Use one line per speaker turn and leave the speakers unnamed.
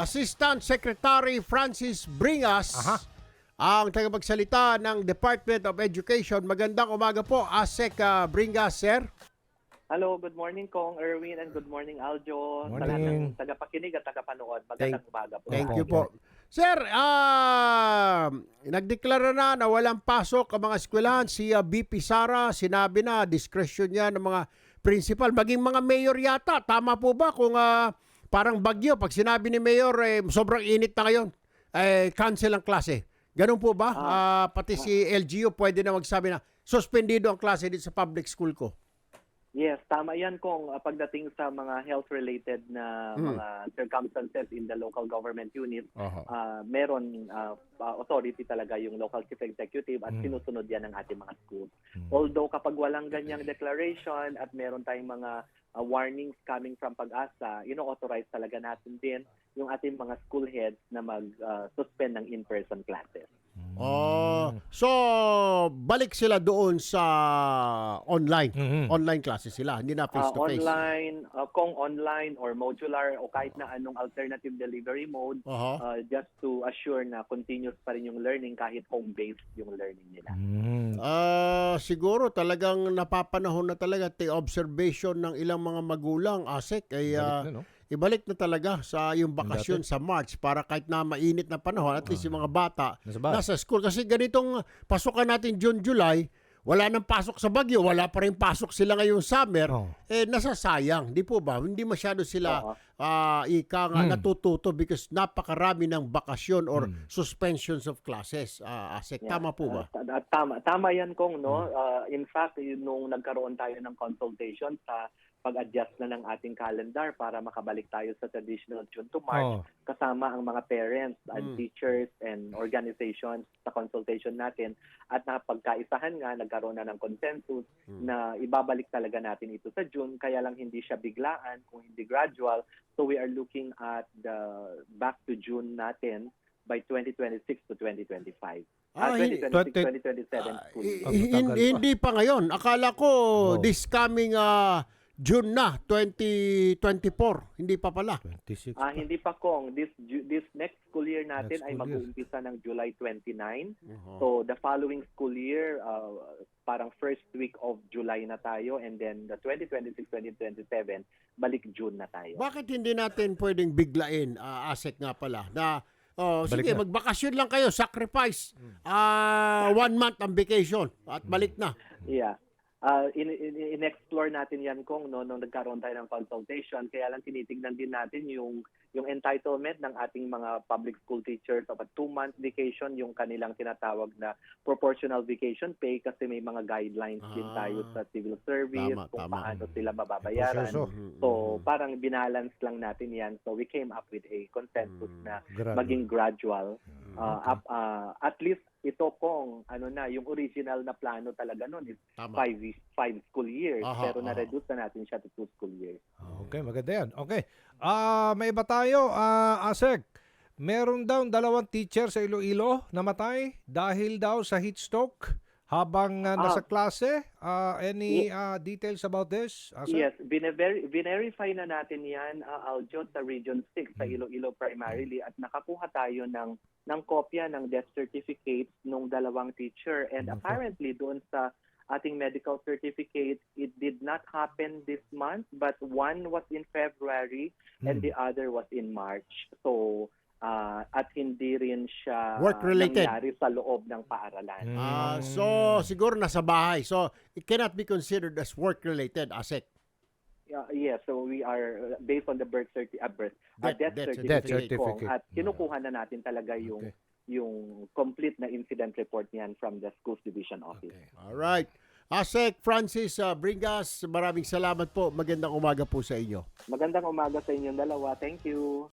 Assistant Secretary Francis Bringas, ang tagapagsalita ng Department of Education. Magandang umaga po, ASEC Bringas, sir.
Hello, good morning Kong Erwin and good morning Aljo. Sa lahat
Morning.
ng tagapakinig at tagapanood. Magandang umaga po.
Thank you po. Sir, nagdeklara na walang pasok ang mga eskwelahan. Si BP Sara, sinabi na, discretion niya ng mga principal, maging mga mayor yata. Tama po ba kung parang bagyo, pag sinabi ni mayor, sobrang init na ngayon, cancel ang klase? Ganun po ba? Pati si LGU pwede na magsabi na, suspendido ang klase dito sa public school ko.
Yes, tama yan Kong. Pagdating sa mga health-related na mga circumstances in the local government unit, meron authority talaga yung local chief executive at sinusunod yan ng ating mga schools. Although kapag walang ganyang declaration at meron tayong mga warnings coming from Pag-asa, authorize talaga natin din yung ating mga school heads na mag-suspend ng in-person classes.
So balik sila doon sa online. Online classes sila, hindi na face-to-face.
Online, kung online or modular o kahit na anong alternative delivery mode, just to assure na continuous pa rin yung learning kahit home-based yung learning nila.
Siguro talagang napapanahon na talaga observation ng ilang mga magulang, ASEC, ay ibalik na talaga sa yung bakasyon sa March para kahit na mainit na panahon, at least yung mga bata nasa school. Kasi ganitong pasukan natin June, July, wala nang pasok sa Bagyo, wala pa rin pasok sila ngayong summer, nasasayang, di po ba? Hindi masyado sila natututo because napakarami ng bakasyon or suspensions of classes. ASEC, tama po ba?
Tama yan Kong, no? In fact, nung nagkaroon tayo ng consultation sa pag-adjust na ng ating calendar para makabalik tayo sa traditional June to March, kasama ang mga parents and teachers and organizations sa consultation natin, at napagkaisahan nga, nagkaroon na ng consensus na ibabalik talaga natin ito sa June, kaya lang hindi siya biglaan, kung hindi gradual. So we are looking at the back to June natin by 2026 to 2025. 2026-2027 school year.
Hindi pa ngayon. Akala ko this coming June na, 2024. Hindi pa pala.
26.
Hindi pa Kong. This next school year natin ay mag-uumpisa ng July 29. So the following school year, parang first week of July na tayo, and then the 2026-2027, balik June na tayo.
Bakit hindi natin pwedeng biglain, ASEC nga pala, na sige, magbakasyon lang kayo, sacrifice 1 month ang vacation at balik na.
Yeah. In-explore natin yan Kong, no, nung nagkaroon tayo ng consultation, kaya lang tinitignan din natin yung entitlement ng ating mga public school teachers of a 2-month vacation, yung kanilang tinatawag na proportional vacation pay, kasi may mga guidelines din tayo sa civil service kung paano sila mababayaran. So parang binalance lang natin yan. So we came up with a consensus na maging gradual. At least ito Kong, yung original na plano talaga nun is 5 school years, pero na-reduce na natin siya to 2 school years.
Okay, maganda yan. Okay. May iba tayo, ASEC. Meron daw 2 teacher sa Iloilo namatay dahil daw sa heat stroke habang nasa klase. Any details about this, ASEC?
Yes, verify na natin yan, Aljo, sa Region 6, sa Iloilo primarily, at nakakuha tayo ng kopya ng death certificate ng 2 teacher. And apparently doon sa ating medical certificate, it did not happen this month, but one was in February and the other was in March. So, at hindi rin siya nangyari sa loob ng paaralan.
So, siguro nasa bahay. So, it cannot be considered as work-related, ASEC.
Yes, so we are based on the death certificate po, at kinukuha na natin talaga yung complete na incident report niyan from the schools division office.
All right. ASEC Francis Bringas, maraming salamat po. Magandang umaga po sa inyo.
Magandang umaga sa inyong dalawa. Thank you.